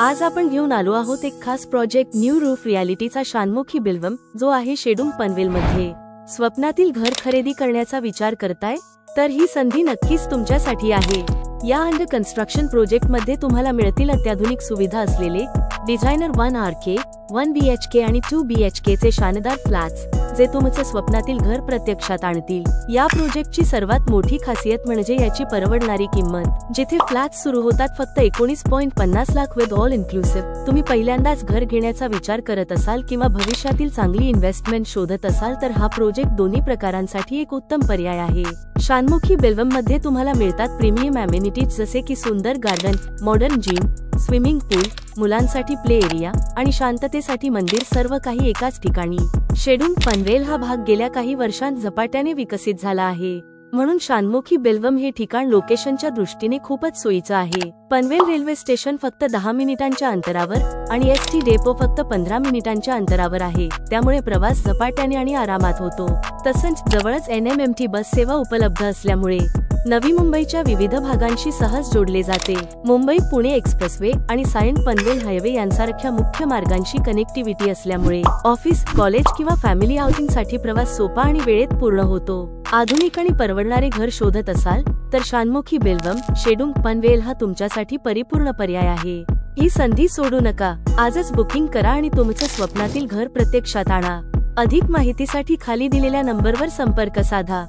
आज आपण घेऊन आलो आहोत एक खास प्रोजेक्ट न्यू रूफ रियालिटीचा शानमुखी बिल्वम, जो आहे शेडूंग पनवेल मध्ये। स्वप्नातील घर खरेदी करण्याचा विचार करताय तर ही संधी नक्कीच तुमच्यासाठी आहे। या अंडर कन्स्ट्रक्शन प्रोजेक्ट मध्ये तुम्हाला मिळतील अत्याधुनिक सुविधा असलेले डिझायनर 1 RK, 1 BHK आणि 2 BHK चे शानदार फ्लॅट्स, जे तुमचं स्वप्नातील घर प्रत्यक्षात आणतील। या प्रोजेक्टची सर्वात मोठी खासियत म्हणजे याची परवडणारी किंमत, जिथे फ्लॅट्स सुरू होतात फक्त 19.50 लाख विथ ऑल इन्क्लुसिव्ह। तुम्ही पहिल्यांदाच घर घेण्याचा विचार करत असाल किंवा भविष्यातील चांगली इन्व्हेस्टमेंट शोधत असाल तर हा प्रोजेक्ट दोन्ही प्रकारांसाठी एक उत्तम पर्याय आहे। शानमुखी बिल्वम मध्ये तुम्हाला मिळतात प्रीमियम अमेनिटीज जसे की सुंदर गार्डन, मॉडर्न जिम, स्विमिंग पूल, मुलांसाठी प्ले एरिया आणि शांततेसाठी मंदिर, सर्व काही एकाच ठिकाणी। शेडूंग पनवेल हा भाग गेल्या काही वर्षांत झपाट्याने विकसित झाला आहे, म्हणून शानमुखी बिल्वम हे ठिकाण लोकेशनच्या दृष्टीने खूपच सोयीचं आहे। पनवेल रेल्वे स्टेशन फक्त 10 मिनिटांच्या अंतरावर आणि ST डेपो फक्त 15 मिनिटांच्या अंतरावर आहे, त्यामुळे प्रवास झपाट्याने आणि आरामात होतो। तसंच जवळच NMMT बस सेवा उपलब्ध असल्यामुळे नवी मुंबईच्या विविध भागांशी सहज जोडले जाते। मुंबई पुणे एक्सप्रेसवे आणि सायन पनवेल हायवे यांसारख्या मुख्य मार्गांशी कनेक्टिव्हिटी असल्यामुळे ऑफिस, कॉलेज किंवा फॅमिली आउटिंगसाठी प्रवास सोपा आणि वेळेत पूर्ण होतो। आधुनिक आणि परवडणारे घर शोधत असाल तर शानमुखी बिल्वम, शेडूंग पनवेल हा तुमच्यासाठी परिपूर्ण पर्याय आहे। ही संधी सोडू नका। आजच बुकिंग करा आणि तुमचं स्वप्नातील घर प्रत्यक्षात आणा। अधिक माहितीसाठी खाली दिलेल्या नंबरवर संपर्क साधा।